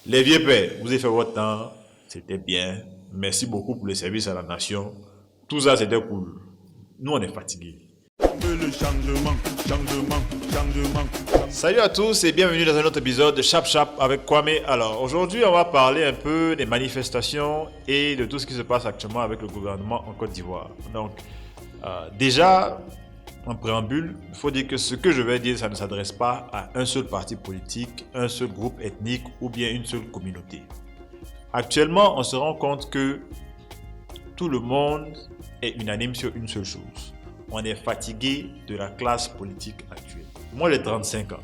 Les vieux pères, vous avez fait votre temps, c'était bien. Merci beaucoup pour le service à la nation. Tout ça, c'était cool. Nous, on est fatigués. Le changement, changement, changement. Salut à tous et bienvenue dans un autre épisode de Chap Chap avec Kwame. Alors, aujourd'hui, on va parler un peu des manifestations et de tout ce qui se passe actuellement avec le gouvernement en Côte d'Ivoire. Donc, déjà, en préambule, il faut dire que ce que je vais dire, ça ne s'adresse pas à un seul parti politique, un seul groupe ethnique ou bien une seule communauté. Actuellement, on se rend compte que tout le monde est unanime sur une seule chose. On est fatigué de la classe politique actuelle. Moi, j'ai 35 ans.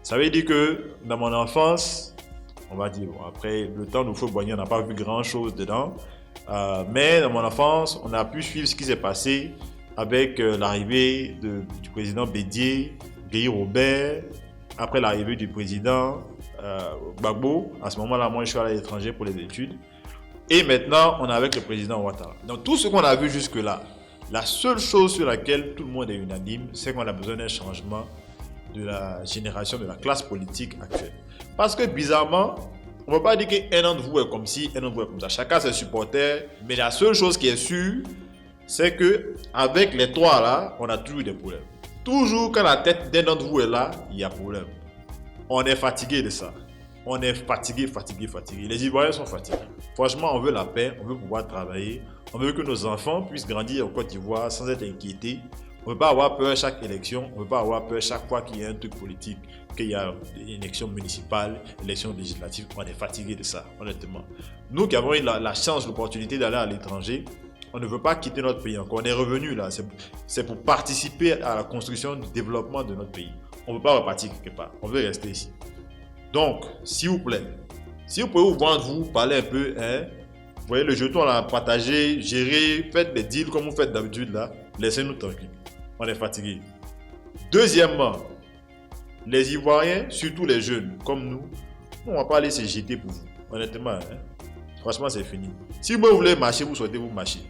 Ça veut dire que dans mon enfance, on va dire, bon, après le temps de Houphouët-Boigny, on n'a pas vu grand-chose dedans. Mais dans mon enfance, on a pu suivre ce qui s'est passé avec l'arrivée du président Bédié, Guy Robert, après l'arrivée du président Gbagbo. À ce moment-là, moi, je suis allé à l'étranger pour les études. Et maintenant, on est avec le président Ouattara. Donc, tout ce qu'on a vu jusque-là, la seule chose sur laquelle tout le monde est unanime, c'est qu'on a besoin d'un changement de la génération, de la classe politique actuelle. Parce que bizarrement, on ne peut pas dire qu'un d'entre vous est comme ci, un d'entre vous est comme ça. Chacun ses supporters. Mais la seule chose qui est sûre, c'est qu'avec les trois là, on a toujours des problèmes. Toujours quand la tête d'un d'entre vous est là, il y a problème. On est fatigué de ça. On est fatigué. Les Ivoiriens sont fatigués. Franchement, on veut la paix, on veut pouvoir travailler. On veut que nos enfants puissent grandir en Côte d'Ivoire sans être inquiétés. On ne veut pas avoir peur à chaque élection. On ne veut pas avoir peur chaque fois qu'il y a un truc politique, qu'il y a une élection municipale, une élection législative. On est fatigué de ça, honnêtement. Nous qui avons eu la chance, l'opportunité d'aller à l'étranger, on ne veut pas quitter notre pays encore. On est revenu là. C'est pour participer à la construction du développement de notre pays. On ne veut pas repartir quelque part. On veut rester ici. Donc, s'il vous plaît, si vous pouvez vous vendre, vous parler un peu, hein, vous voyez le jeton là, partager, gérer, faites des deals comme vous faites d'habitude là, laissez-nous tranquilles. On est fatigués. Deuxièmement, les Ivoiriens, surtout les jeunes comme nous, on ne va pas aller se jeter pour vous. Honnêtement, hein, franchement, c'est fini. Si vous voulez marcher, vous souhaitez vous marcher.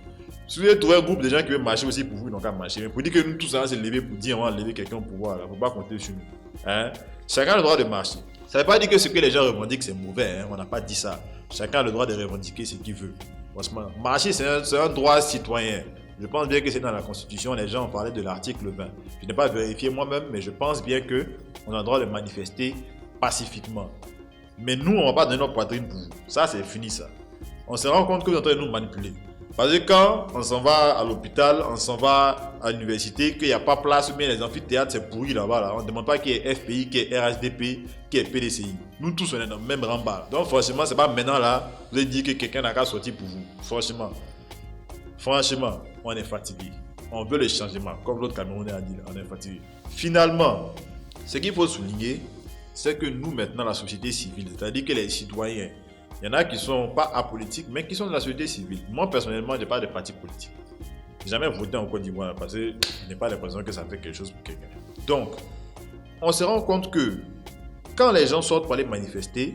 Si vous avez trouvé un groupe de gens qui veulent marcher aussi pour vous, ils n'ont qu'à marcher. Mais pour dire que nous tous, on va se lever pour dire on va lever quelqu'un au pouvoir, il ne faut pas compter sur nous. Hein? Chacun a le droit de marcher. Ça ne veut pas dire que ce que les gens revendiquent, c'est mauvais. Hein? On n'a pas dit ça. Chacun a le droit de revendiquer ce qu'il veut. Franchement, marcher, c'est un droit citoyen. Je pense bien que c'est dans la Constitution. Les gens ont parlé de l'article 20. Je n'ai pas vérifié moi-même, mais je pense bien qu'on a le droit de manifester pacifiquement. Mais nous, on ne va pas donner notre poitrine pour vous. Ça, c'est fini, ça. On se rend compte que vous êtes en train de nous manipuler. Parce que quand on s'en va à l'hôpital, on s'en va à l'université, qu'il n'y a pas place, ou bien les amphithéâtres, c'est pourri là-bas. Là. On ne demande pas qui est FPI, qui est RHDP, qui est PDCI. Nous tous, on est dans le même rang-bas. Donc, franchement, ce n'est pas maintenant là, vous allez dire que quelqu'un n'a qu'à sortir pour vous. Franchement, on est fatigué. On veut le changement. Comme l'autre Camerounais a dit, on est fatigué. Finalement, ce qu'il faut souligner, c'est que nous, maintenant, la société civile, c'est-à-dire que les citoyens, il y en a qui ne sont pas apolitiques, mais qui sont de la société civile. Moi, personnellement, je n'ai pas de parti politique. Je n'ai jamais voté en Côte d'Ivoire parce que je n'ai pas l'impression que ça fait quelque chose pour quelqu'un. Donc, on se rend compte que quand les gens sortent pour aller manifester,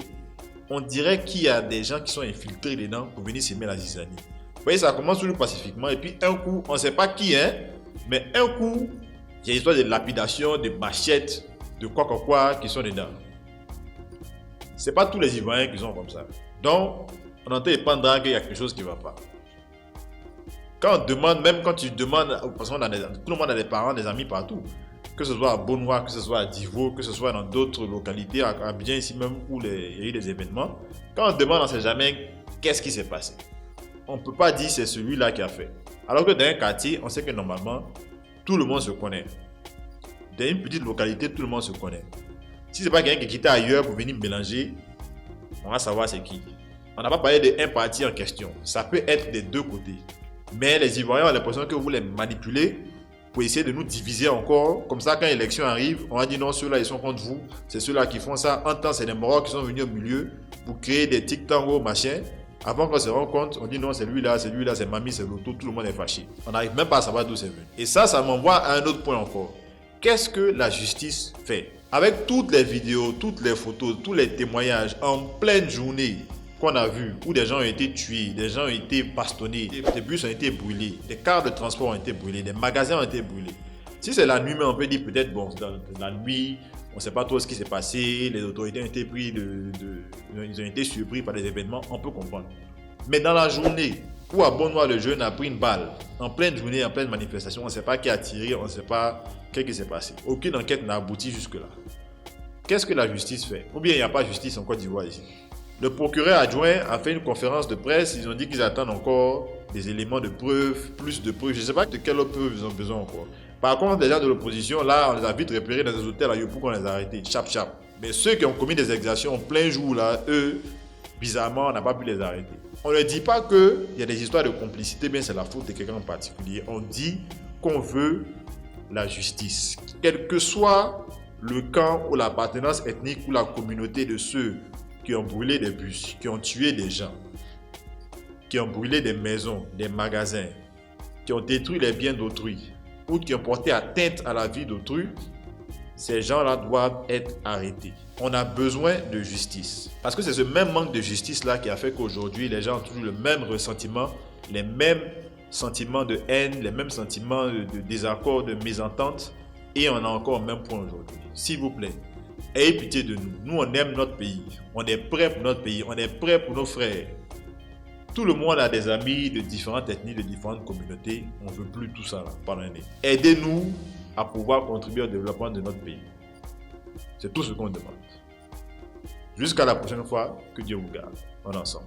on dirait qu'il y a des gens qui sont infiltrés dedans pour venir s'aimer la zizanie. Vous voyez, ça commence toujours pacifiquement et puis un coup, on ne sait pas qui est, mais un coup, il y a une histoire de lapidation, de machettes, de quoi qui sont dedans. Ce n'est pas tous les Ivoiriens qui sont comme ça. Donc, on entend épandre qu'il y a quelque chose qui ne va pas. Quand on demande, même quand tu demandes, parce que tout le monde a des parents, des amis partout, que ce soit à Beaunois, que ce soit à Divo, que ce soit dans d'autres localités, à Abidjan ici même où il y a eu des événements, quand on demande, on ne sait jamais qu'est-ce qui s'est passé. On ne peut pas dire c'est celui-là qui a fait. Alors que dans un quartier, on sait que normalement, tout le monde se connaît. Dans une petite localité, tout le monde se connaît. Si ce n'est pas quelqu'un qui est quitté ailleurs pour venir mélanger, on va savoir c'est qui. On n'a pas parlé d'un parti en question. Ça peut être des deux côtés. Mais les Ivoiriens ont l'impression que vous les manipulez pour essayer de nous diviser encore. Comme ça, quand l'élection arrive, on va dire non, ceux-là, ils sont contre vous. C'est ceux-là qui font ça. En temps, c'est les Marocs qui sont venus au milieu pour créer des tic-tangos, machin. Avant qu'on se rende compte, on dit non, c'est lui-là, c'est Mamie, c'est l'auto, tout le monde est fâché. On n'arrive même pas à savoir d'où c'est venu. Et ça m'envoie à un autre point encore. Qu'est-ce que la justice fait? Avec toutes les vidéos, toutes les photos, tous les témoignages en pleine journée qu'on a vu, où des gens ont été tués, des gens ont été bastonnés, des bus ont été brûlés, des cars de transport ont été brûlés, des magasins ont été brûlés. Si c'est la nuit, mais on peut dire peut-être, bon, dans la nuit, On ne sait pas trop ce qui s'est passé, les autorités ont été ils ont été surpris par des événements, on peut comprendre. Mais dans la journée où à bon noir le jeune a pris une balle, en pleine journée, en pleine manifestation, on ne sait pas qui a tiré, on ne sait pas qu'est-ce qui s'est passé. Aucune enquête n'a abouti jusque-là. Qu'est-ce que la justice fait? Ou bien il n'y a pas de justice en Côte d'Ivoire ici. Le procureur adjoint a fait une conférence de presse, ils ont dit qu'ils attendent encore des éléments de preuve, plus de preuves. Je ne sais pas de quelle autre preuve ils ont besoin encore. Par contre, les gens de l'opposition, là, on les a vite repérés dans des hôtels à Yopou qu'on les a arrêtés, chap. Mais ceux qui ont commis des exactions en plein jour, là, eux, bizarrement, on n'a pas pu les arrêter. On ne dit pas qu'il y a des histoires de complicité, bien c'est la faute de quelqu'un en particulier. On dit qu'on veut la justice. Quel que soit le camp ou l'appartenance ethnique ou la communauté de ceux qui ont brûlé des bus, qui ont tué des gens, qui ont brûlé des maisons, des magasins, qui ont détruit les biens d'autrui ou qui ont porté atteinte à la vie d'autrui, ces gens-là doivent être arrêtés. On a besoin de justice. Parce que c'est ce même manque de justice-là qui a fait qu'aujourd'hui, les gens ont toujours le même ressentiment, les mêmes sentiments de haine, les mêmes sentiments de désaccord, de mésentente. Et on a encore le même point aujourd'hui. S'il vous plaît, ayez pitié de nous. Nous, on aime notre pays. On est prêt pour notre pays. On est prêt pour nos frères. Tout le monde a des amis de différentes ethnies, de différentes communautés. On ne veut plus tout ça là, pardonnez. Aidez-nous à pouvoir contribuer au développement de notre pays. C'est tout ce qu'on demande. Jusqu'à la prochaine fois, que Dieu vous garde. On est ensemble.